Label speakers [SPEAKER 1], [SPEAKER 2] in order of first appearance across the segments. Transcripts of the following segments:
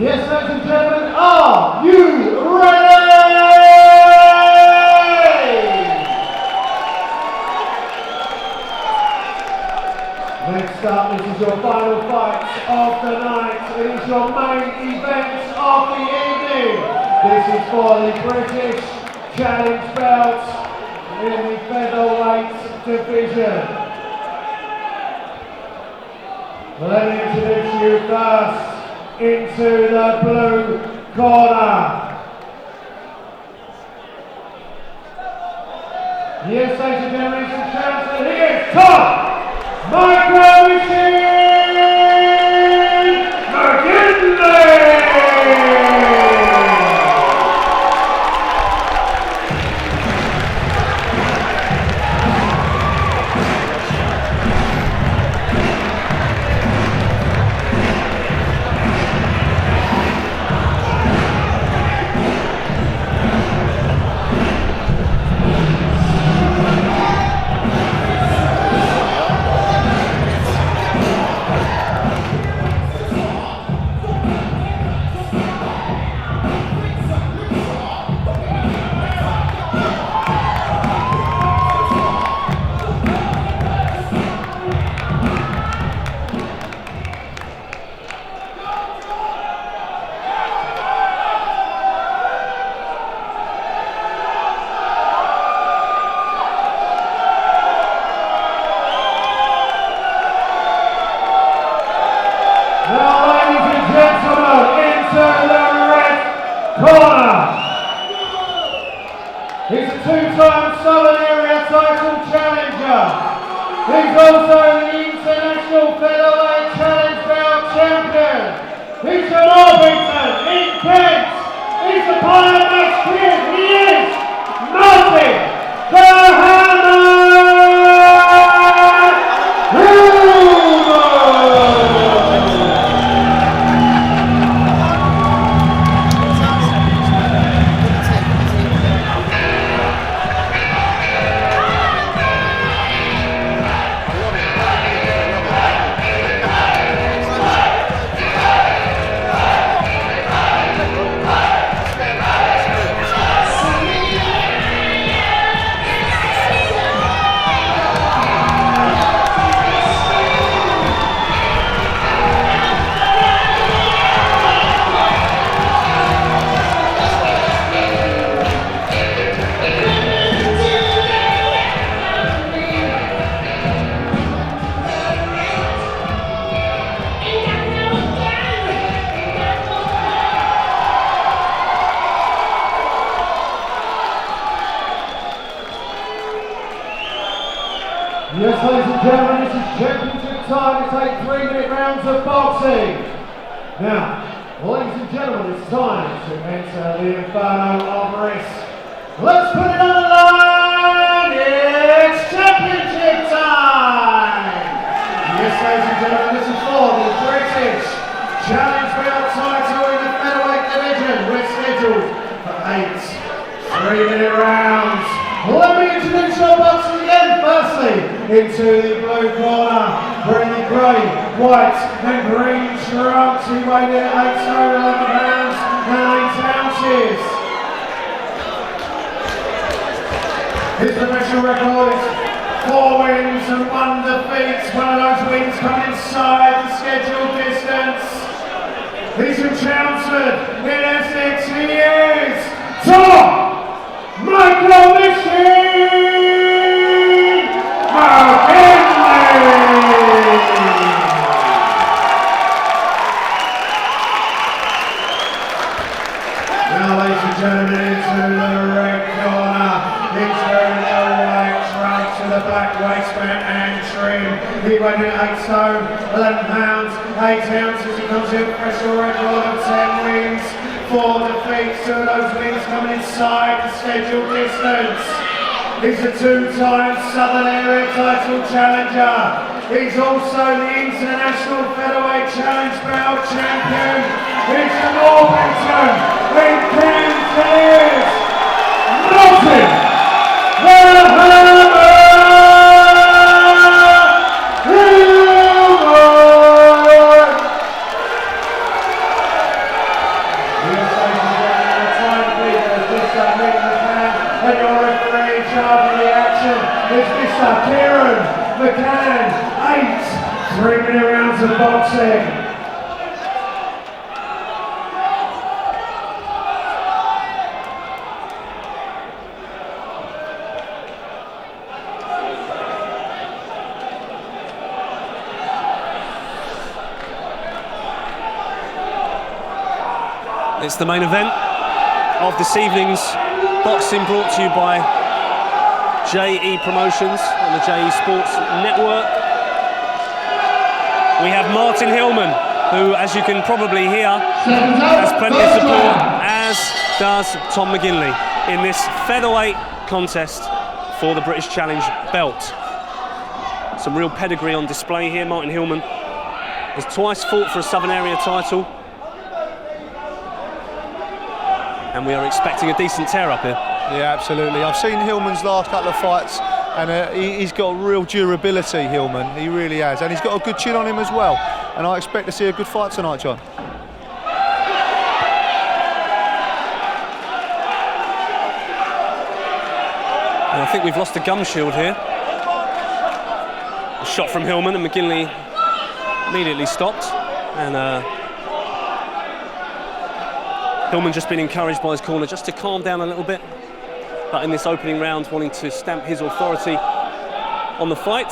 [SPEAKER 1] Yes, ladies and gentlemen, are you ready? Next up, this is your final fight of the night. It is your main event of the evening. This is for the British Challenge belt in the featherweight division. Let me introduce you first into the blue corner. Yes, ladies and gentlemen, it's the chance, and he is Tom McGinley! He's a two-time Southern Area title challenger. He's also the International Featherweight Challenge Belt champion. He's from Orpington in Kent. He's the pilot match kid. He is Martin the Hammer Yes, ladies and gentlemen, this is championship time to take 3-minute rounds of boxing. Now, ladies and gentlemen, it's time to enter the Inferno of Risk. Let's put it on the line! It's championship time! Yes, ladies and gentlemen, this is for the British Challenge Belt title in the featherweight division. We're scheduled for 8 3-minute rounds. Let me introduce your boxers again. Firstly, into the blue corner, wearing the grey, white and green trunks. He weighed in at 8 stone 11 pounds and 8 ounces. His professional record is 4 wins and 1 defeat. One of those wins come inside the scheduled distance. He's from Chelmsford in Essex. He is Tom McGinley! Now, ladies and gentlemen, into the red corner. He's wearing the white trunks with a black waistband and trim. He weighed in at 8 stone, 11 pounds, 8 ounces. He comes in professional record of 10 wins, 4 defeats. 2 of those wins coming inside the scheduled distance. He's a 2-time Southern Area title challenger. He's also the International Featherweight Challenge Belt champion. He's from Orpington in Kent. Martin the Hammer Hillman! 3-minute rounds of boxing.
[SPEAKER 2] It's the main event of this evening's boxing, brought to you by JE Promotions on the JE Sports Network. We have Martin Hillman, who, as you can probably hear, has plenty of support, as does Tom McGinley, in this featherweight contest for the British Challenge belt. Some real pedigree on display here. Martin Hillman has twice fought for a Southern Area title, and we are expecting a decent tear up here.
[SPEAKER 3] Yeah, absolutely. I've seen Hillman's last couple of fights, and he's got real durability, Hillman. He really has, and he's got a good chin on him as well. And I expect to see a good fight tonight, John.
[SPEAKER 2] And I think we've lost the gum shield here. A shot from Hillman, and McGinley immediately stopped. And Hillman just been encouraged by his corner just to calm down a little bit. But in this opening round, wanting to stamp his authority on the fight.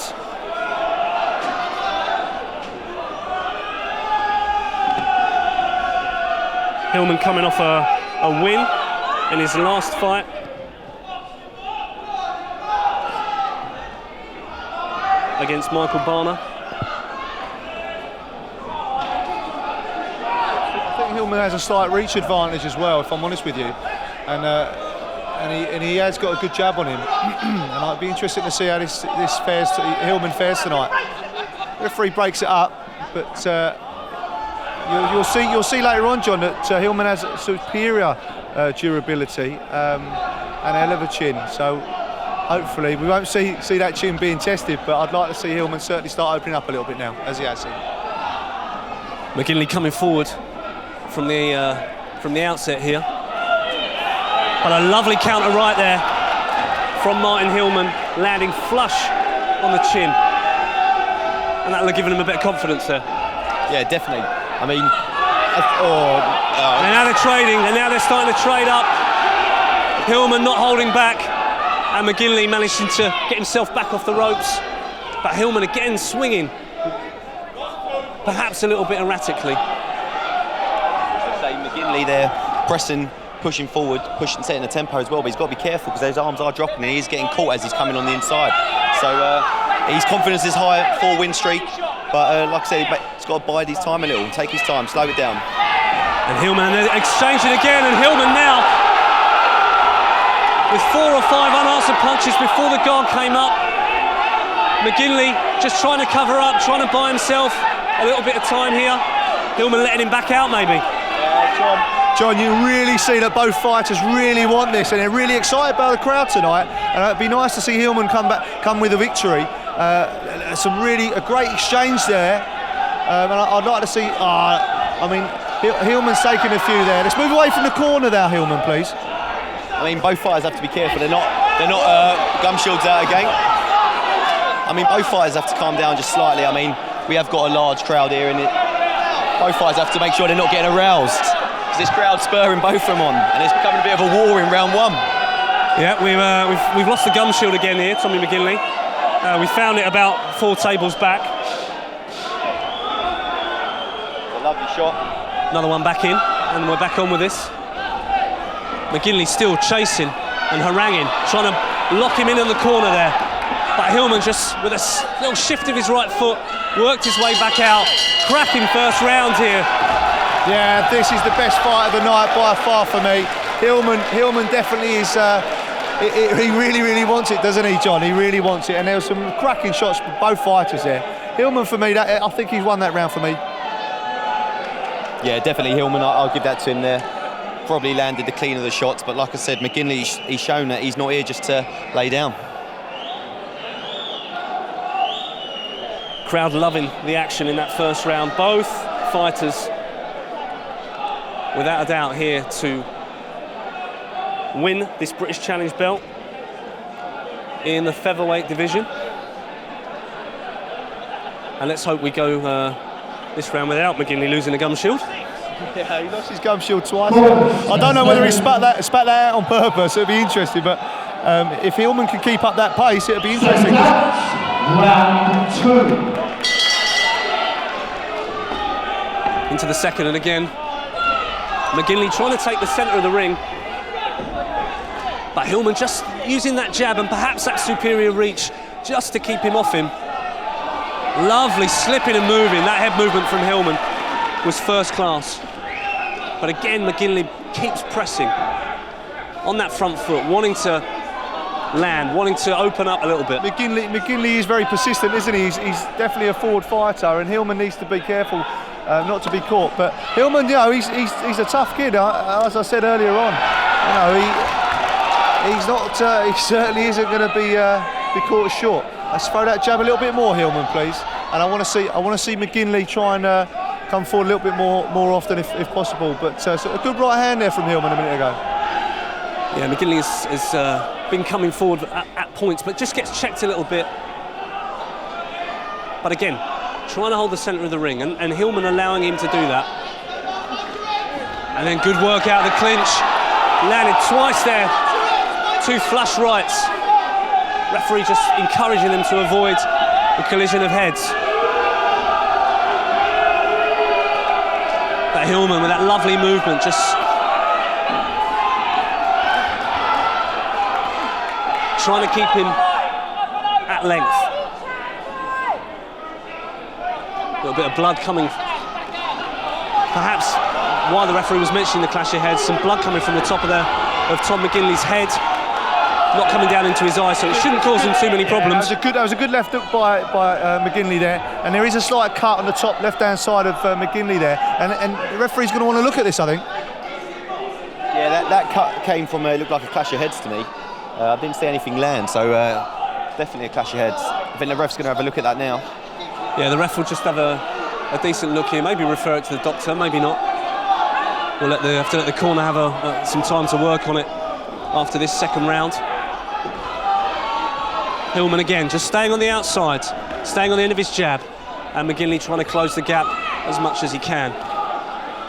[SPEAKER 2] Hillman coming off a win in his last fight. Against Michael Barner.
[SPEAKER 3] I think Hillman has a slight reach advantage as well, if I'm honest with you. And he has got a good jab on him. And I'd be interested to see how this Hillman fares tonight. The referee breaks it up, but you'll see later on, John, that Hillman has superior durability and a hell of a chin. So hopefully we won't see that chin being tested, but I'd like to see Hillman certainly start opening up a little bit now, as he has seen.
[SPEAKER 2] McGinley coming forward from the outset here. But a lovely counter right there from Martin Hillman, landing flush on the chin. And that'll have given him a bit of confidence there.
[SPEAKER 4] Yeah, definitely. I mean,
[SPEAKER 2] And now they're trading, and now they're starting to trade up. Hillman not holding back, and McGinley managing to get himself back off the ropes. But Hillman again swinging, perhaps a little bit erratically.
[SPEAKER 4] Say McGinley there, pressing, pushing forward, setting the tempo as well, but he's got to be careful because those arms are dropping and he's getting caught as he's coming on the inside. So his confidence is high, 4-win streak, but like I said, he's got to bide his time a little, take his time, slow it down.
[SPEAKER 2] And Hillman exchanging again, and Hillman now with 4 or 5 unanswered punches before the guard came up. McGinley just trying to cover up, trying to buy himself a little bit of time here. Hillman letting him back out maybe.
[SPEAKER 3] John, you really see that both fighters really want this, and they're really excited by the crowd tonight. And it'd be nice to see Hillman come with a victory. A great exchange there, and I'd like to see. Hillman's taking a few there. Let's move away from the corner there, Hillman, please.
[SPEAKER 4] I mean, both fighters have to be careful. They're not gum shields out again. I mean, both fighters have to calm down just slightly. I mean, we have got a large crowd here, and both fighters have to make sure they're not getting aroused. This crowd spurring both of them on, and it's becoming a bit of a war in round 1.
[SPEAKER 2] Yeah, we've lost the gum shield again here, Tommy McGinley. We found it about 4 tables back.
[SPEAKER 4] It's a lovely shot.
[SPEAKER 2] Another one back in, and we're back on with this. McGinley still chasing and haranguing, trying to lock him in the corner there. But Hillman just, with a little shift of his right foot, worked his way back out. Cracking first round here.
[SPEAKER 3] Yeah, this is the best fight of the night by far for me. Hillman definitely is. He really wants it, doesn't he, John? He really wants it, and there were some cracking shots for both fighters there. Hillman, for me, I think he's won that round for me.
[SPEAKER 4] Yeah, definitely Hillman. I'll give that to him there. Probably landed the cleaner of the shots, but like I said, McGinley, he's shown that he's not here just to lay down.
[SPEAKER 2] Crowd loving the action in that first round. Both fighters, without a doubt, here to win this British Challenge belt in the featherweight division. And let's hope we go this round without McGinley losing a gum shield.
[SPEAKER 3] Yeah, he lost his gum shield twice. I don't know whether he spat that out on purpose. It'll be interesting, but if Hillman can keep up that pace, it'll be interesting.
[SPEAKER 1] Round 2.
[SPEAKER 2] Into the second, and again, McGinley trying to take the centre of the ring. But Hillman just using that jab and perhaps that superior reach just to keep him off him. Lovely slipping and moving. That head movement from Hillman was first class. But again, McGinley keeps pressing on that front foot, wanting to land, wanting to open up a little bit.
[SPEAKER 3] McGinley is very persistent, isn't he? He's definitely a forward fighter, and Hillman needs to be careful not to be caught. But Hillman, you know, he's a tough kid. As I said earlier on, you know, he's not. He certainly isn't going to be caught short. Let's throw that jab a little bit more, Hillman, please. And I want to see McGinley try and come forward a little bit more often if possible. But so a good right hand there from Hillman a minute ago.
[SPEAKER 2] Yeah, McGinley has been coming forward at points, but just gets checked a little bit. But again, trying to hold the centre of the ring, and Hillman allowing him to do that. And then good work out of the clinch. Landed twice there. 2 flush rights. Referee just encouraging them to avoid the collision of heads. But Hillman with that lovely movement, just trying to keep him at length. A little bit of blood coming. Perhaps while the referee was mentioning the clash of heads, some blood coming from the top of Tom McGinley's head, not coming down into his eye, so it shouldn't cause him too many problems.
[SPEAKER 3] That was a good left hook by McGinley there, and there is a slight cut on the top left-hand side of McGinley there, and the referee's going to want to look at this, I think.
[SPEAKER 4] Yeah, that cut came from, it looked like a clash of heads to me. I didn't see anything land, so definitely a clash of heads. I think the ref's going to have a look at that now.
[SPEAKER 2] Yeah, the ref will just have a decent look here, maybe refer it to the doctor, maybe not. We'll have to let the corner have some time to work on it after this second round. Hillman again, just staying on the outside, staying on the end of his jab, and McGinley trying to close the gap as much as he can.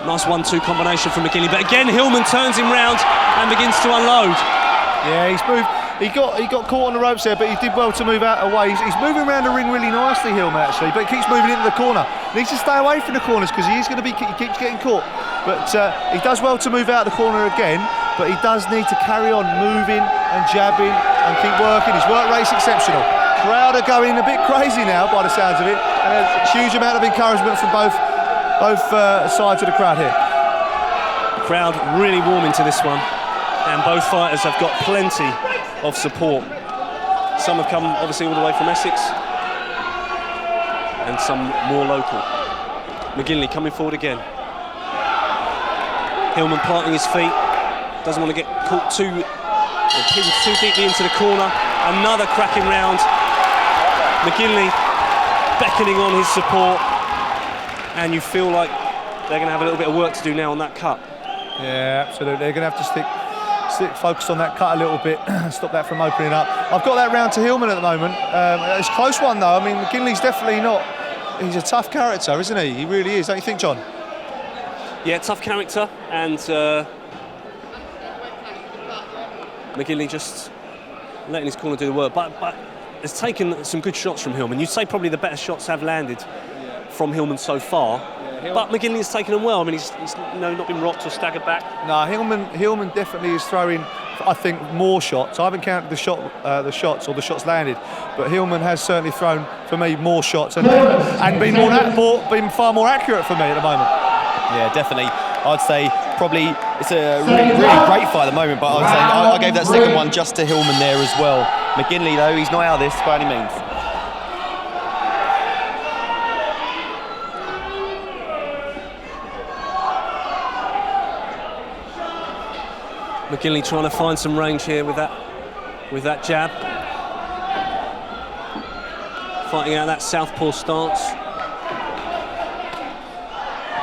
[SPEAKER 2] Nice 1-2 combination from McGinley, but again Hillman turns him round and begins to unload.
[SPEAKER 3] Yeah, he's moved. He got caught on the ropes there, but he did well to move out away. He's moving around the ring really nicely, Hillman, actually, but he keeps moving into the corner. He needs to stay away from the corners because he keeps getting caught. But he does well to move out the corner again, but he does need to carry on moving and jabbing and keep working. His work rate's exceptional. Crowd are going a bit crazy now by the sounds of it, and there's a huge amount of encouragement from both sides of the crowd here.
[SPEAKER 2] Crowd really warming to this one, and both fighters have got plenty of support. Some have come obviously all the way from Essex, and some more local. McGinley coming forward again. Hillman planting his feet, doesn't want to get caught pinned too deeply into the corner. Another cracking round. McGinley beckoning on his support, and you feel like they're going to have a little bit of work to do now on that cut.
[SPEAKER 3] Yeah, absolutely. They're going to have to stick focused on that cut a little bit, stop that from opening up. I've got that round to Hillman at the moment. It's a close one though. I mean, McGinley's definitely not. He's a tough character, isn't he? He really is. Don't you think, John?
[SPEAKER 2] Yeah, tough character, and McGinley just letting his corner do the work, but has taken some good shots from Hillman. You'd say probably the better shots have landed from Hillman so far, but McGinley has taken them well. I mean, he's not been rocked or staggered back.
[SPEAKER 3] No, Hillman definitely is throwing, I think, more shots. I haven't counted the shots or the shots landed, but Hillman has certainly thrown, for me, more shots and been far more accurate for me at the moment.
[SPEAKER 4] Yeah, definitely. I'd say probably it's a really great fight at the moment, but I'd say I gave that second one just to Hillman there as well. McGinley, though, he's not out of this by any means.
[SPEAKER 2] McGinley trying to find some range here with that jab. Fighting out that southpaw stance.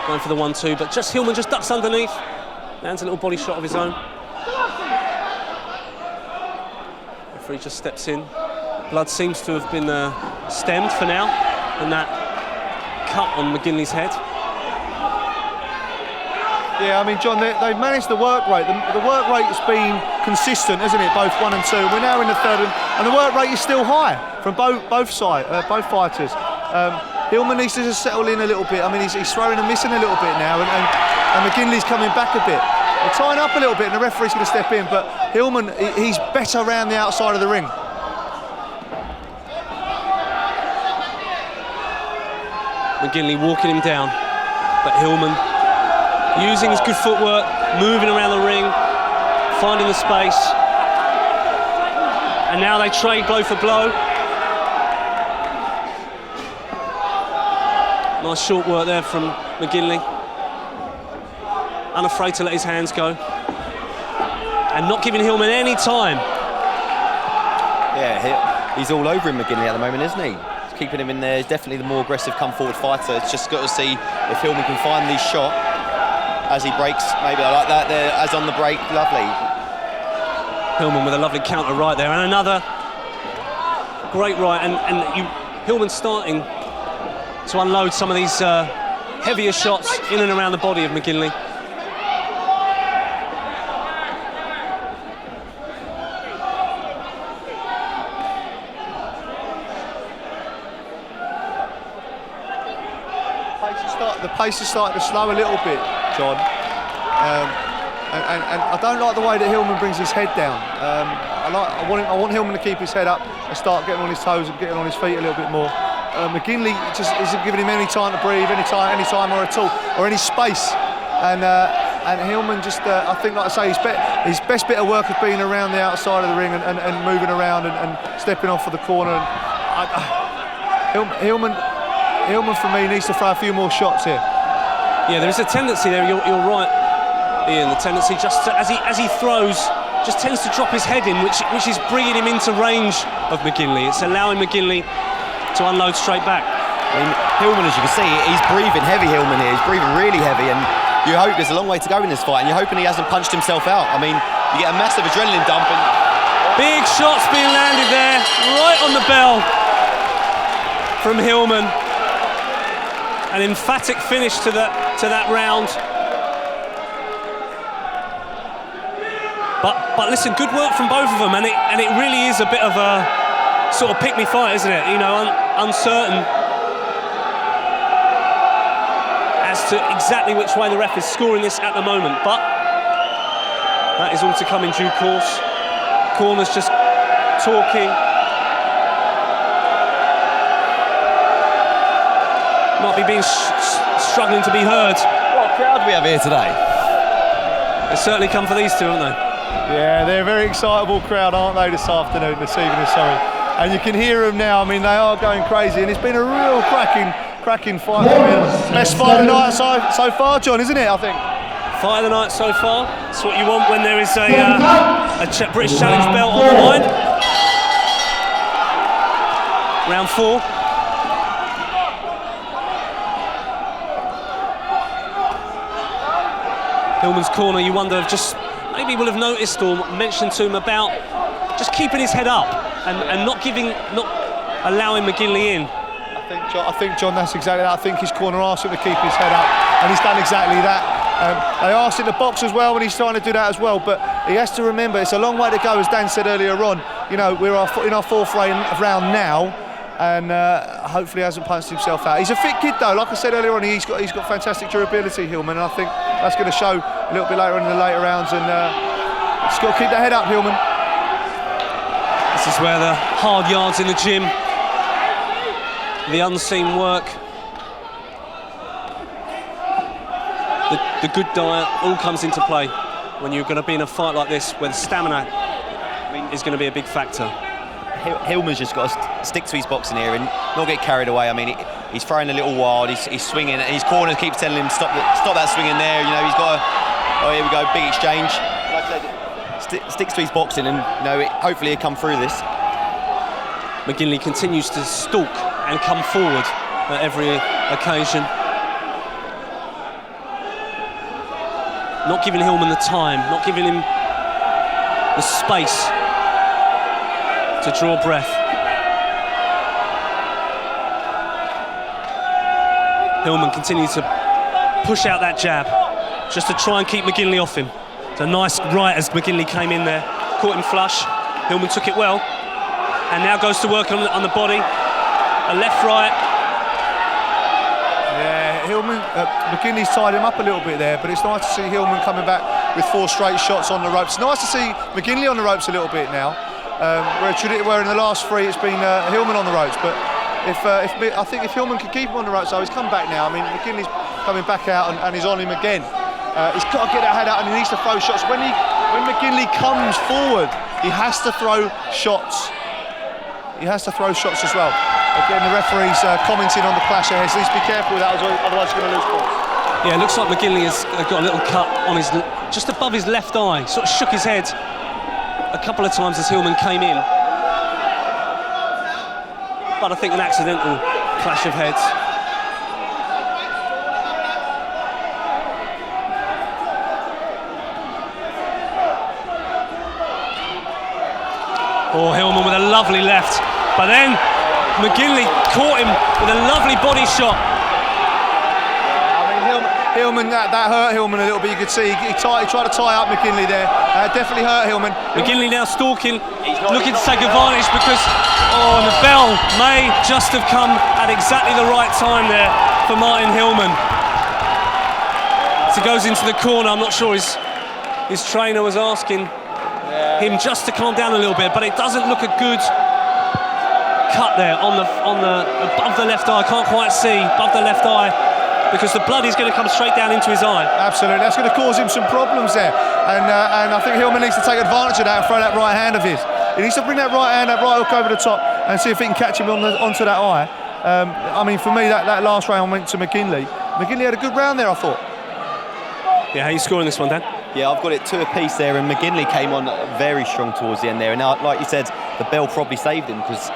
[SPEAKER 2] Going for the 1-2, but Hillman just ducks underneath. Lands a little body shot of his own. Referee just steps in. Blood seems to have been stemmed for now, and that cut on McGinley's head.
[SPEAKER 3] Yeah, I mean, John, they've managed the work rate. The work rate has been consistent, hasn't it? Both 1 and 2. We're now in the third, and the work rate is still high from both fighters. Hillman needs to just settle in a little bit. I mean, he's throwing and missing a little bit now, and McGinley's coming back a bit. They're tying up a little bit, and the referee's going to step in. But Hillman, he's better around the outside of the ring.
[SPEAKER 2] McGinley walking him down, but Hillman using his good footwork, moving around the ring, finding the space. And now they trade blow for blow. Nice short work there from McGinley. Unafraid to let his hands go. And not giving Hillman any time.
[SPEAKER 4] Yeah, he's all over him, McGinley, at the moment, isn't he? He's keeping him in there. He's definitely the more aggressive come-forward fighter. It's just got to see if Hillman can find this shot as he breaks. Maybe I like that there, as on the break. Lovely.
[SPEAKER 2] Hillman with a lovely counter right there, and another great right. Hillman starting to unload some of these heavier shots in and around the body of McGinley.
[SPEAKER 3] The pace is starting to slow a little bit, John. And I don't like the way that Hillman brings his head down. I want Hillman to keep his head up and start getting on his toes and getting on his feet a little bit more. McGinley just isn't giving him any time to breathe, any time or at all, or any space. And Hillman just, I think, like I say, his best bit of work has been around the outside of the ring and moving around and stepping off of the corner. Hillman, for me, needs to throw a few more shots here.
[SPEAKER 2] Yeah, there is a tendency there. You're right, Ian. The tendency just to, as he throws, just tends to drop his head in, which is bringing him into range of McGinley. It's allowing McGinley to unload straight back.
[SPEAKER 4] I mean, Hillman, as you can see, he's breathing heavy. Hillman here, he's breathing really heavy, and you hope there's a long way to go in this fight, and you're hoping he hasn't punched himself out. I mean, you get a massive adrenaline dump, and
[SPEAKER 2] big shots being landed there, right on the bell from Hillman. An emphatic finish to that round. But listen, good work from both of them, and it really is a bit of a sort of pick-me fight, isn't it? You know, uncertain as to exactly which way the ref is scoring this at the moment, but that is all to come in due course. Corner's just talking. Might be struggling to be heard.
[SPEAKER 4] what crowd do we have here today?
[SPEAKER 2] They've certainly come for these two, haven't they?
[SPEAKER 3] Yeah, they're a very excitable crowd, aren't they, this evening, sorry. And you can hear them now. I mean, they are going crazy, and it's been a real cracking fight. Best fight of the night so far, John, isn't it, I think?
[SPEAKER 2] Fight of the night so far. That's what you want when there is a British Challenge belt on the line. Round 4. Hillman's corner, you wonder if maybe will have noticed or mentioned to him about just keeping his head up and not allowing McGinley in.
[SPEAKER 3] I think, John, that's exactly that. I think his corner asked him to keep his head up, and he's done exactly that. They asked him to box as well, and he's trying to do that as well. But he has to remember, it's a long way to go, as Dan said earlier on. You know, we're in our fourth round now, and hopefully hasn't punched himself out. He's a fit kid, though. Like I said earlier on, he's got fantastic durability, Hillman, and I think that's going to show a little bit later on in the later rounds. And just got to keep the head up, Hillman.
[SPEAKER 2] This is where the hard yards in the gym, the unseen work, the good diet all comes into play when you're going to be in a fight like this, where the stamina is going to be a big factor.
[SPEAKER 4] Hillman's just got to stick to his boxing here and not get carried away. I mean, he's throwing a little wild, he's swinging, and his corner keeps telling him stop that swinging there. You know, he's got oh, here we go, big exchange. Like I said, sticks to his boxing, and you know, hopefully he'll come through this.
[SPEAKER 2] McGinley continues to stalk and come forward at every occasion. Not giving Hillman the time, not giving him the space to draw breath. Hillman continues to push out that jab, just to try and keep McGinley off him. It's a nice right as McGinley came in there, caught him flush. Hillman took it well, and now goes to work on the body. A left, right.
[SPEAKER 3] Yeah, Hillman, McGinley's tied him up a little bit there, but it's nice to see Hillman coming back with 4 straight shots on the ropes. It's nice to see McGinley on the ropes a little bit now, where in the last 3 it's been Hillman on the ropes. But I think if Hillman can keep him on the ropes, so he's come back now. I mean, McGinley's coming back out and he's on him again. He's got to get that head out and he needs to throw shots. When McGinley comes forward, he has to throw shots. He has to throw shots as well. Again, the referee's commenting on the clash of heads. Needs to be careful with that, otherwise he's going to lose points.
[SPEAKER 2] Yeah, it looks like McGinley has got a little cut on his, just above his left eye. Sort of shook his head a couple of times as Hillman came in. But I think an accidental clash of heads. Oh, Hillman with a lovely left, but then McGinley caught him with a lovely body shot.
[SPEAKER 3] I mean, Hillman, that hurt Hillman a little bit. You could see he tried to tie up McGinley there. Definitely hurt Hillman.
[SPEAKER 2] McGinley now stalking, looking to take advantage because, and the bell may just have come at exactly the right time there for Martin Hillman. So he goes into the corner. I'm not sure his trainer was asking him just to calm down a little bit, but it doesn't look a good cut there on the above the left eye. I can't quite see above the left eye because the blood is going to come straight down into his eye. Absolutely,
[SPEAKER 3] that's going to cause him some problems there, and I think Hillman needs to take advantage of that and throw that right hand of his. He needs to bring that right hand, that right hook over the top, and see if he can catch him onto that eye. I mean, for me, that last round went to McGinley. McGinley had a good round there, I thought.
[SPEAKER 2] Yeah, how are you scoring this one, Dan?
[SPEAKER 4] Yeah, I've got it 2 apiece there, and McGinley came on very strong towards the end there. And now, like you said, the bell probably saved him because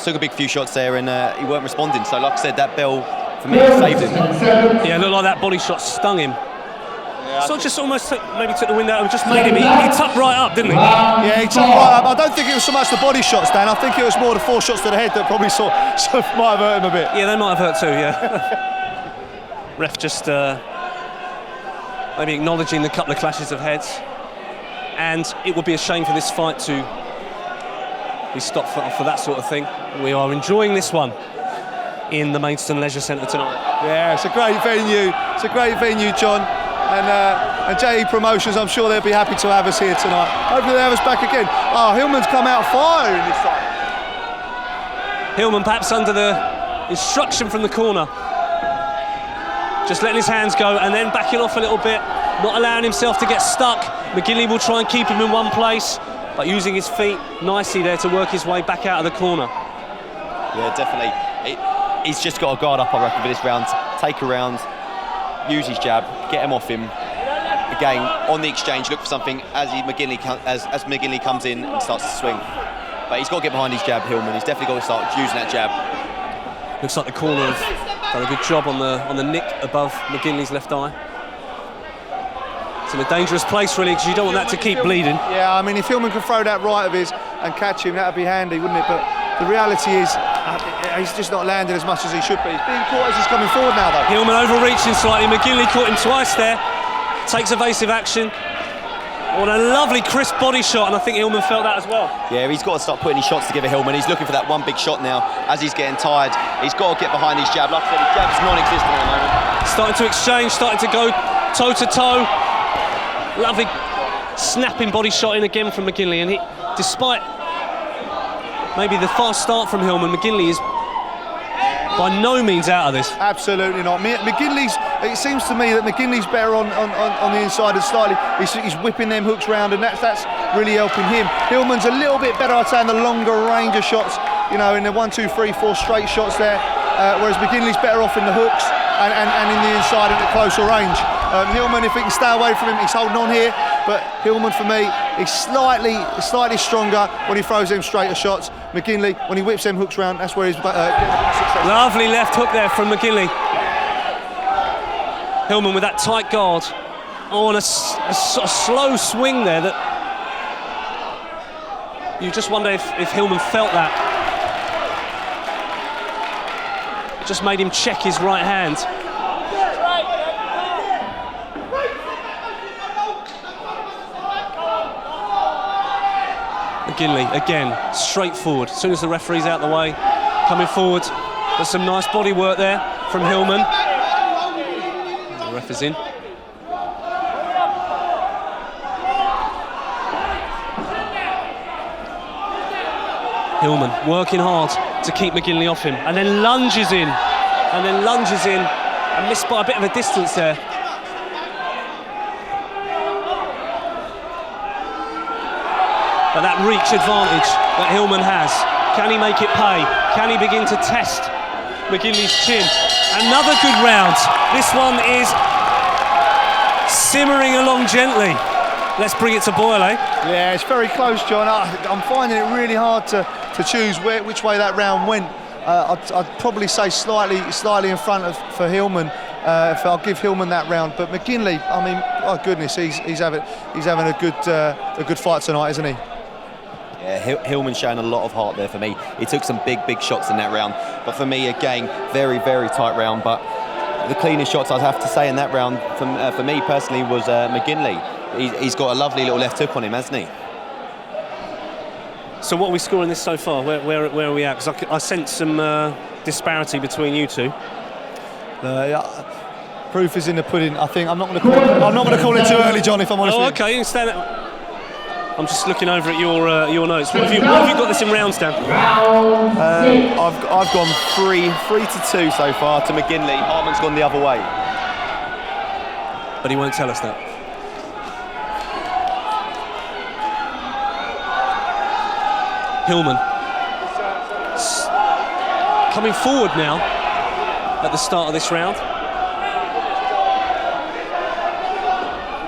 [SPEAKER 4] took a big few shots there, and he weren't responding. So, like I said, that bell for me saved him.
[SPEAKER 2] Yeah, it looked like that body shot stung him. Yeah, so just almost took the wind out and just made him. He tucked right up, didn't he?
[SPEAKER 3] Yeah, he tucked right up. I don't think it was so much the body shots, Dan. I think it was more the 4 shots to the head that probably might have hurt him a bit.
[SPEAKER 2] Yeah, they might have hurt too. Yeah. Ref just maybe acknowledging the couple of clashes of heads, and it would be a shame for this fight to be stopped for that sort of thing. We are enjoying this one in the Maidstone Leisure Centre tonight.
[SPEAKER 3] Yeah, it's a great venue. It's a great venue, John. And JE Promotions, I'm sure they'll be happy to have us here tonight. Hopefully they have us back again. Oh, Hillman's come out firing this time.
[SPEAKER 2] Hillman perhaps under the instruction from the corner. Just letting his hands go and then backing off a little bit, not allowing himself to get stuck. McGinley will try and keep him in one place, but using his feet nicely there to work his way back out of the corner.
[SPEAKER 4] Yeah, definitely. He's just got to guard up, I reckon, for this round. Take a round, use his jab, get him off him. Again, on the exchange, look for something as McGinley comes in and starts to swing. But he's got to get behind his jab, Hillman. He's definitely got to start using that jab.
[SPEAKER 2] Looks like the corner have done a good job on the nick above McGinley's left eye. It's in a dangerous place, really, because you don't want that to keep bleeding.
[SPEAKER 3] Yeah, I mean, if Hillman can throw that right of his and catch him, that'd be handy, wouldn't it? But the reality is, he's just not landing as much as he should be. He's being caught as he's coming forward now, though.
[SPEAKER 2] Hillman overreaching slightly. McGinley caught him twice there. Takes evasive action. What a lovely crisp body shot, and I think Hillman felt that as well.
[SPEAKER 4] Yeah, he's got to start putting his shots together, Hillman. He's looking for that one big shot now. As he's getting tired, he's got to get behind his jab. Like I said, his jab is non-existent at the moment.
[SPEAKER 2] Starting to exchange, starting to go toe-to-toe. Lovely snapping body shot in again from McGinley, and despite maybe the fast start from Hillman, McGinley is by no means out of this.
[SPEAKER 3] Absolutely not. It seems to me that McGinley's better on the inside and slightly. He's whipping them hooks round, and that's really helping him. Hillman's a little bit better, I'd say, in the longer range of shots, in the 1, 2, 3, 4 straight shots there, whereas McGinley's better off in the hooks and in the inside and at closer range. Hillman, if he can stay away from him, he's holding on here, but Hillman, for me, he's slightly stronger when he throws them straighter shots. McGinley, when he whips them hooks round, that's where he's successful.
[SPEAKER 2] Lovely left hook there from McGinley. Hillman with that tight guard. And a sort of slow swing there that you just wonder if Hillman felt that. just made him check his right hand. McGinley, again, straight forward. As soon as the referee's out the way, coming forward. There's some nice body work there from Hillman. The ref is in. Hillman working hard to keep McGinley off him, and then lunges in, and missed by a bit of a distance there. But that reach advantage that Hillman has, can he make it pay? Can he begin to test McGinley's chin? Another good round. This one is simmering along gently. Let's bring it to boil, eh?
[SPEAKER 3] Yeah, it's very close, John. I'm finding it really hard to choose which way that round went. I'd probably say slightly in front for Hillman. If I'll give Hillman that round, but McGinley, I mean, oh goodness, he's having a good fight tonight, isn't he?
[SPEAKER 4] Yeah, Hillman's showing a lot of heart there for me. He took some big shots in that round, but for me, again, very tight round. But the cleanest shots, I'd have to say, in that round for me personally was McGinley. He's got a lovely little left hook on him, hasn't he?
[SPEAKER 2] So what are we scoring this so far? Where are we at? Because I sense some disparity between you two.
[SPEAKER 3] Proof is in the pudding. I think I'm not going to call it too early, John. If I'm honest.
[SPEAKER 2] Oh,
[SPEAKER 3] with you.
[SPEAKER 2] okay. You can stand there. I'm just looking over at your notes. What have you got this in rounds, Dan?
[SPEAKER 4] I've gone 3-2 so far to McGinley. Hartman's gone the other way.
[SPEAKER 2] But he won't tell us that. Hillman coming forward now at the start of this round,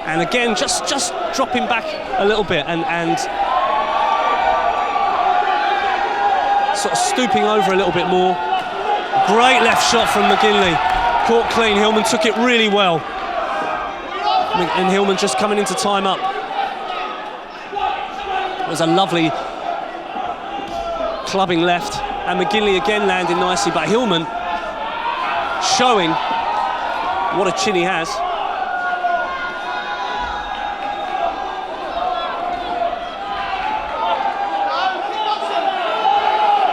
[SPEAKER 2] and again just dropping back a little bit and sort of stooping over a little bit more. Great left shot from McGinley, caught clean. Hillman took it really well, and Hillman just coming into time up. It was a lovely clubbing left, and McGinley again landing nicely, but Hillman showing what a chin he has.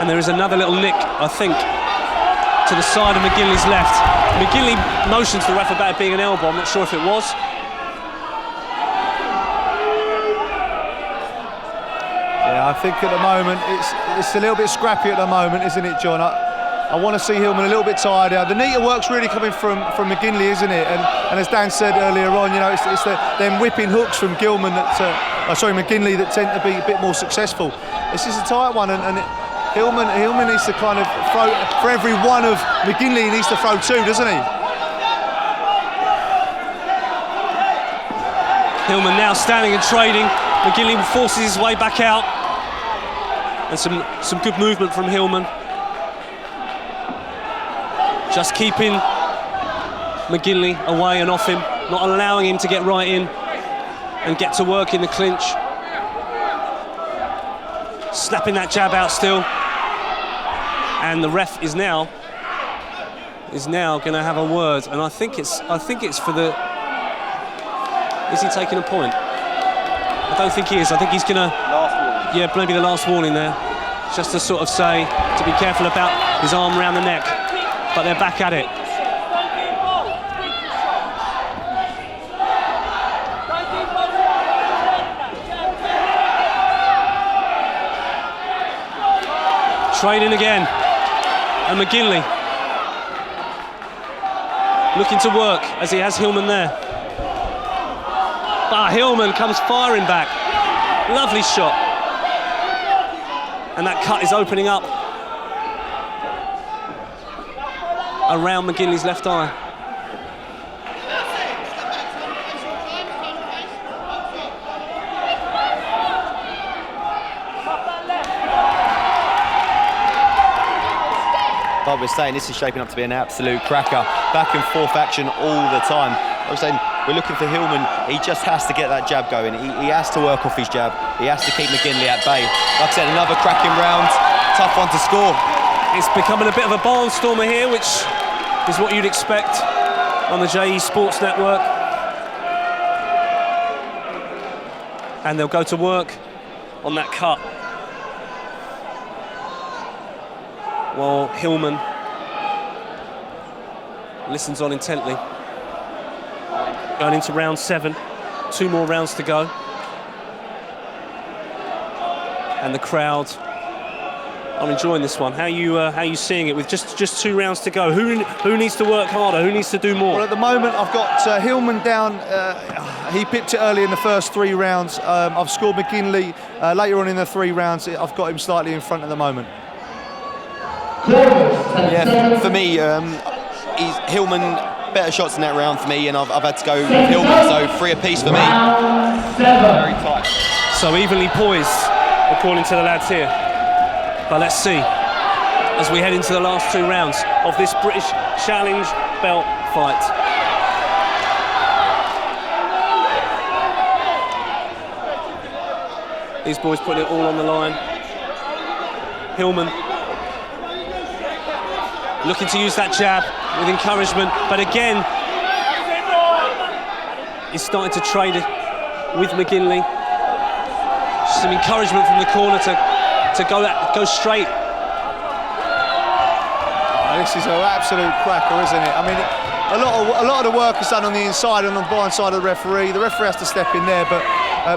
[SPEAKER 2] And there is another little nick, I think, to the side of McGinley's left. McGinley motions the ref about it being an elbow. I'm not sure if it was.
[SPEAKER 3] I think at the moment it's a little bit scrappy at the moment, isn't it, John? I want to see Hillman a little bit tighter. The neater work's really coming from McGinley, isn't it? And as Dan said earlier on, you know, it's them whipping hooks from McGinley that tend to be a bit more successful. This is a tight one, and Hillman needs to kind of throw for every one of McGinley. He needs to throw two, doesn't he?
[SPEAKER 2] Hillman now standing and trading. McGinley forces his way back out. And some good movement from Hillman. Just keeping McGinley away and off him, not allowing him to get right in and get to work in the clinch. Snapping that jab out still. And the ref is now going to have a word, and I think it's for the. Is he taking a point? I don't think he is. I think he's going to. Yeah, maybe the last warning there, just to sort of say to be careful about his arm around the neck. But they're back at it. Trading again, and McGinley looking to work as he has Hillman there. But Hillman comes firing back. Lovely shot. And that cut is opening up around McGinley's left eye.
[SPEAKER 4] But we're saying this is shaping up to be an absolute cracker. Back and forth action all the time. I was saying we're looking for Hillman. He just has to get that jab going. He has to work off his jab. He has to keep McGinley at bay. Like I said, another cracking round. Tough one to score.
[SPEAKER 2] It's becoming a bit of a barnstormer here, which is what you'd expect on the JE Sports Network. And they'll go to work on that cut. While Hillman listens on intently. Going into round 7, 2 more rounds to go. And the crowd are enjoying this one. How are you seeing it with just 2 rounds to go? Who needs to work harder? Who needs to do more?
[SPEAKER 3] Well, at the moment, I've got Hillman down. He pipped it early in the first 3 rounds. I've scored McGinley later on in the 3 rounds. I've got him slightly in front at the moment.
[SPEAKER 4] Yeah, for me, he's Hillman better shots in that round for me, and I've had to go with Hillman, so 3 apiece for me. Very tight.
[SPEAKER 2] So evenly poised, according to the lads here. But let's see, as we head into the last 2 rounds of this British Challenge belt fight. These boys putting it all on the line. Hillman looking to use that jab with encouragement, but again, he's starting to trade it with McGinley. Some encouragement from the corner to go straight.
[SPEAKER 3] This is an absolute cracker, isn't it? I mean, a lot of the work is done on the inside and on the blind side of the referee. The referee has to step in there, but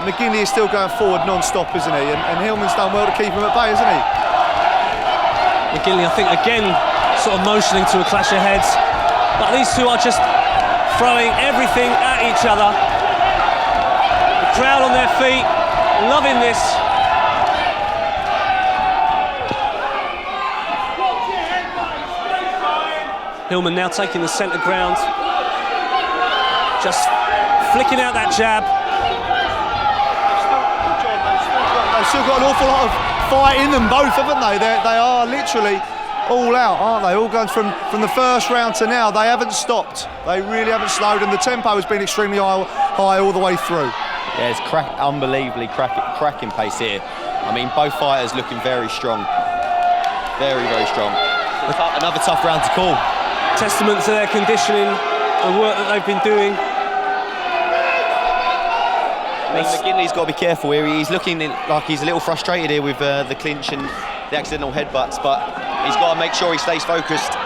[SPEAKER 3] McGinley is still going forward non-stop, isn't he? And Hillman's done well to keep him at bay, isn't he?
[SPEAKER 2] McGinley, I think, again, sort of motioning to a clash of heads. But these two are just throwing everything at each other. The crowd on their feet, loving this. Hillman now taking the centre ground. Just flicking out that jab.
[SPEAKER 3] They've still got an awful lot of fight in them both, haven't they? They are literally all out, aren't they? All going from the first round to now. They haven't stopped. They really haven't slowed, and the tempo has been extremely high all the way through.
[SPEAKER 4] Yeah, it's unbelievably cracking pace here. I mean, both fighters looking very strong. Very, very strong. Another tough round to call.
[SPEAKER 2] Testament to their conditioning, the work that they've been doing.
[SPEAKER 4] McGinley's got to be careful here. He's looking like he's a little frustrated here with the clinch and the accidental headbutts, but he's got to make sure he stays focused.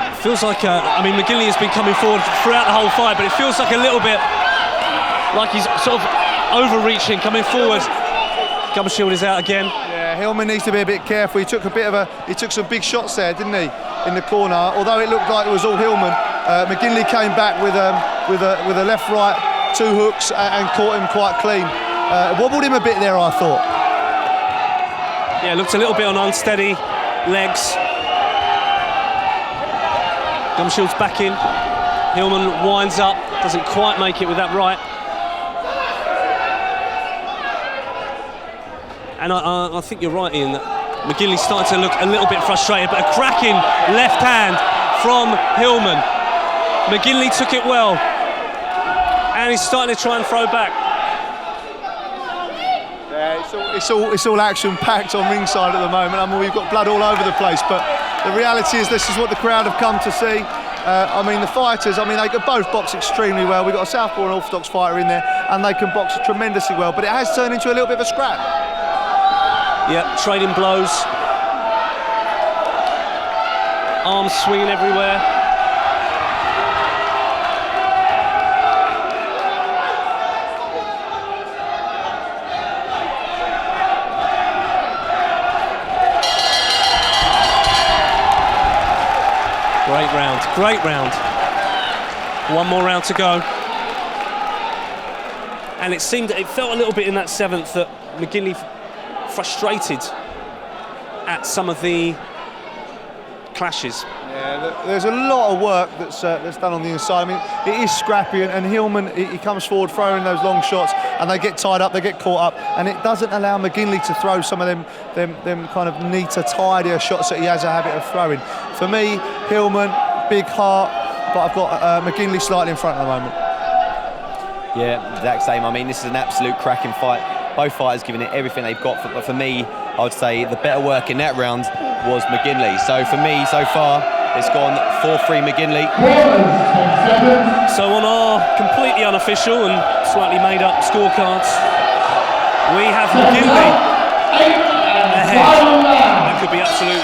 [SPEAKER 2] It feels like, I mean, McGinley has been coming forward throughout the whole fight, but it feels like a little bit like he's sort of overreaching, coming forward. Gum shield is out again.
[SPEAKER 3] Yeah, Hillman needs to be a bit careful. He took some big shots there, didn't he, in the corner? Although it looked like it was all Hillman, McGinley came back with a left-right 2 hooks and caught him quite clean. Wobbled him a bit there, I thought.
[SPEAKER 2] Yeah, looked a little bit on unsteady legs. Gum shield's back in. Hillman winds up, doesn't quite make it with that right. And I think you're right, Ian, that McGinley's starting to look a little bit frustrated, but a cracking left hand from Hillman. McGinley took it well, and he's starting to try and throw back.
[SPEAKER 3] Yeah, it's all action-packed on ringside at the moment. I mean, we've got blood all over the place, but the reality is this is what the crowd have come to see. I mean, the fighters, I mean, they can both box extremely well. We've got a southpaw and orthodox fighter in there, and they can box tremendously well, but it has turned into a little bit of a scrap.
[SPEAKER 2] Yep, trading blows. Arms swinging everywhere. Great round. 1 more round to go. And it felt a little bit in that 7th that McGinley frustrated at some of the clashes.
[SPEAKER 3] Yeah, there's a lot of work that's done on the inside. I mean, it is scrappy, and Hillman, he comes forward throwing those long shots, and they get tied up, they get caught up, and it doesn't allow McGinley to throw some of them kind of neater, tidier shots that he has a habit of throwing. For me, Hillman, big heart, but I've got McGinley slightly in front at the moment.
[SPEAKER 4] Yeah, exact same. I mean, this is an absolute cracking fight. Both fighters giving it everything they've got. But for me, I would say the better work in that round was McGinley. So for me, so far, it's gone 4-3 McGinley.
[SPEAKER 2] So on our completely unofficial and slightly made up scorecards, we have McGinley ahead. That could be absolutely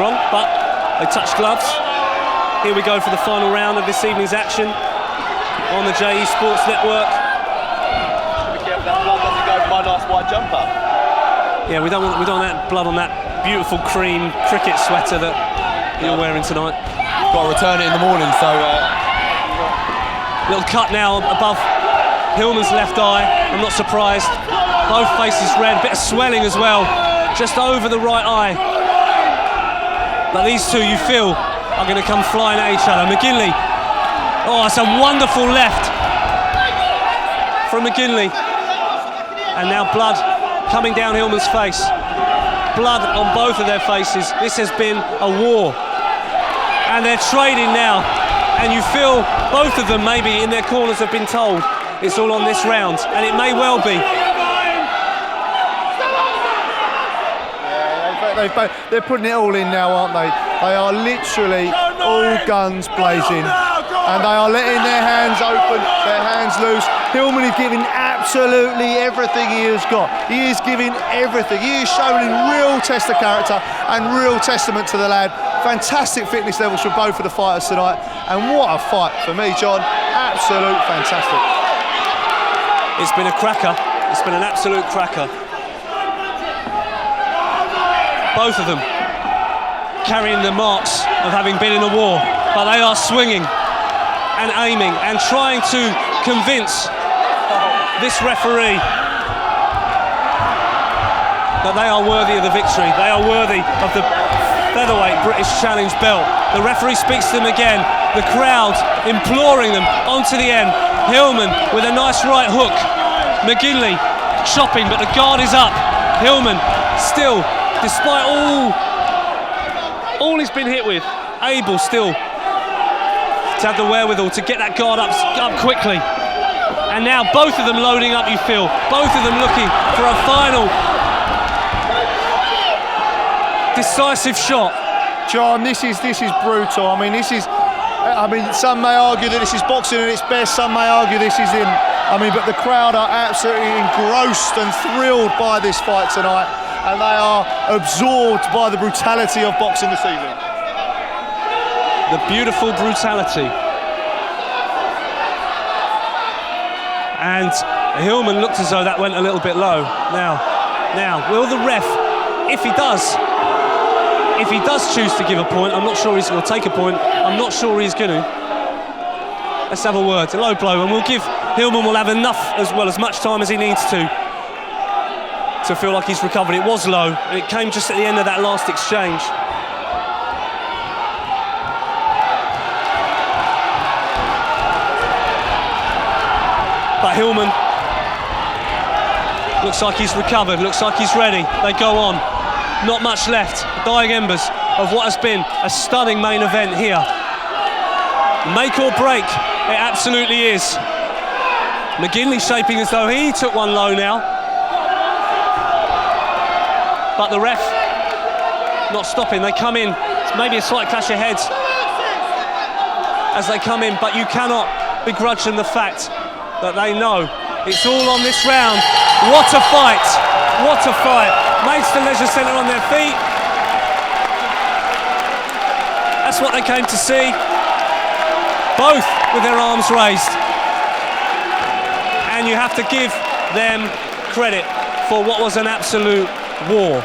[SPEAKER 2] wrong, but they touch gloves. Here we go for the final round of this evening's action on the JE Sports Network.
[SPEAKER 4] Be careful that blood doesn't go for my nice white jumper.
[SPEAKER 2] Yeah, we don't want that blood on that beautiful cream cricket sweater that you're wearing tonight.
[SPEAKER 4] Got to return it in the morning, so...
[SPEAKER 2] Little cut now above Hillman's left eye. I'm not surprised. Both faces red, bit of swelling as well, just over the right eye. But these two, you feel, are going to come flying at each other. McGinley, oh, it's a wonderful left from McGinley. And now blood coming down Hillman's face. Blood on both of their faces. This has been a war. And they're trading now. And you feel both of them maybe in their corners have been told it's all on this round. And it may well be.
[SPEAKER 3] They're putting it all in now, aren't they? They are literally all guns blazing. And they are letting their hands open, their hands loose. Hillman is giving absolutely everything he has got. He is giving everything. He is showing real test of character and real testament to the lad. Fantastic fitness levels for both of the fighters tonight. And what a fight for me, John. Absolute fantastic.
[SPEAKER 2] It's been a cracker. It's been an absolute cracker. Both of them carrying the marks of having been in a war, but they are swinging and aiming and trying to convince this referee that they are worthy of the victory. They are worthy of the featherweight British Challenge belt. The referee speaks to them again. The crowd imploring them onto the end. Hillman with a nice right hook. McGinley chopping, but the guard is up. Hillman still, despite all he's been hit with, able still to have the wherewithal to get that guard up quickly. And now both of them loading up, you feel. Both of them looking for a final decisive shot.
[SPEAKER 3] John, this is brutal. I mean, some may argue that this is boxing at its best. Some may argue this is but the crowd are absolutely engrossed and thrilled by this fight tonight, and they are absorbed by the brutality of boxing this evening.
[SPEAKER 2] The beautiful brutality. And Hillman looked as though that went a little bit low. Now, will the ref, if he does choose to give a point, I'm not sure he's going to take a point. I'm not sure he's going to. Let's have a word. A low blow, and Hillman will have as much time as he needs to feel like he's recovered. It was low, and it came just at the end of that last exchange. But Hillman looks like he's recovered, looks like he's ready. They go on. Not much left. Dying embers of what has been a stunning main event here. Make or break, it absolutely is. McGinley shaping as though he took one low now. But the ref not stopping. They come in. It's maybe a slight clash of heads as they come in, but you cannot begrudge them the fact that they know it's all on this round. What a fight! What a fight! Maidstone Leisure Centre on their feet. That's what they came to see. Both with their arms raised. And you have to give them credit for what was an absolute war.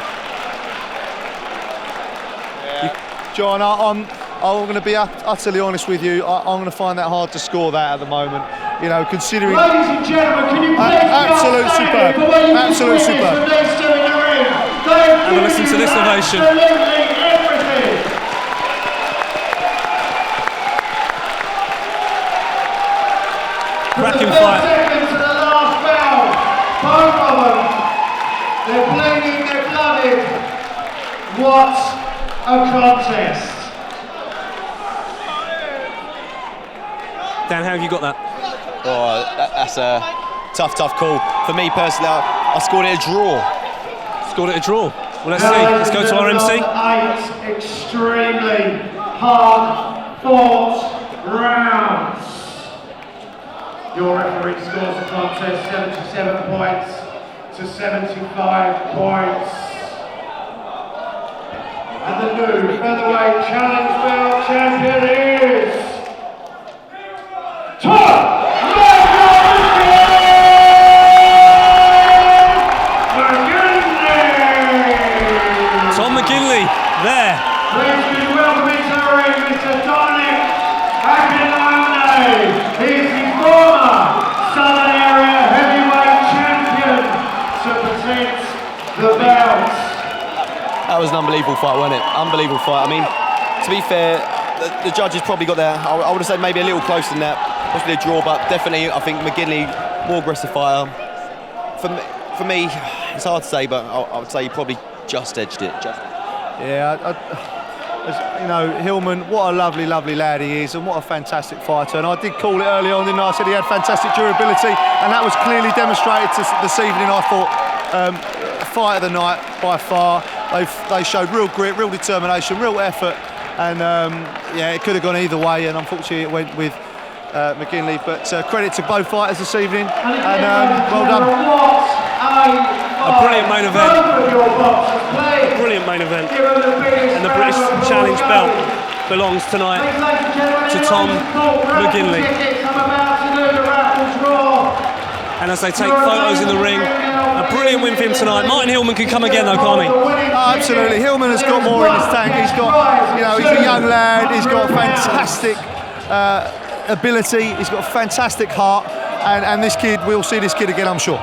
[SPEAKER 3] Yeah. John, I'm going to be utterly honest with you. I'm going to find that hard to score that at the moment. You know, considering...
[SPEAKER 1] Ladies and gentlemen, can you please
[SPEAKER 3] absolute superb. Absolute superb.
[SPEAKER 2] Have a listen to this ovation. Cracking fight.
[SPEAKER 1] Seconds to the last bell. Both of them. They're bleeding, they're blooded. What a contest.
[SPEAKER 2] Dan, how have you got that?
[SPEAKER 4] Oh, that's a tough call. For me personally, I scored it a draw.
[SPEAKER 2] Scored it a draw. Well, let's see. Let's go to our MC.
[SPEAKER 1] 8 extremely hard-fought rounds. Your referee scores the contest 77 points to 75 points. And the new featherweight challenge belt champion is Tom McGinley!
[SPEAKER 2] Tom McGinley, there.
[SPEAKER 1] Please be welcoming to the ring, Mr. Dominic Akinlane. He is the former Southern Area Heavyweight Champion to present the belt.
[SPEAKER 4] That was an unbelievable fight, wasn't it? Unbelievable fight. I mean, to be fair, the judges probably got there. I would have said maybe a little closer than that, possibly a draw, but definitely I think McGinley, more aggressive fighter. For me, it's hard to say, but I would say he probably just edged it.
[SPEAKER 3] Yeah, you know, Hillman, what a lovely, lovely lad he is, and what a fantastic fighter. And I did call it early on, didn't I? I said he had fantastic durability, and that was clearly demonstrated this evening, I thought. Fight of the night, by far. They showed real grit, real determination, real effort, and yeah, it could have gone either way, and unfortunately it went with McGinley. But credit to both fighters this evening, and well done.
[SPEAKER 2] A brilliant main event. A brilliant main event. And the British Challenge belt belongs tonight to Tom McGinley. And as they take photos in the ring, a brilliant win for him tonight. Martin Hillman can come again though, can't he?
[SPEAKER 3] Oh, absolutely. Hillman has got more in his tank. He's got, you know, he's a young lad. He's got fantastic ability. He's got a fantastic heart. And this kid, we'll see this kid again, I'm sure.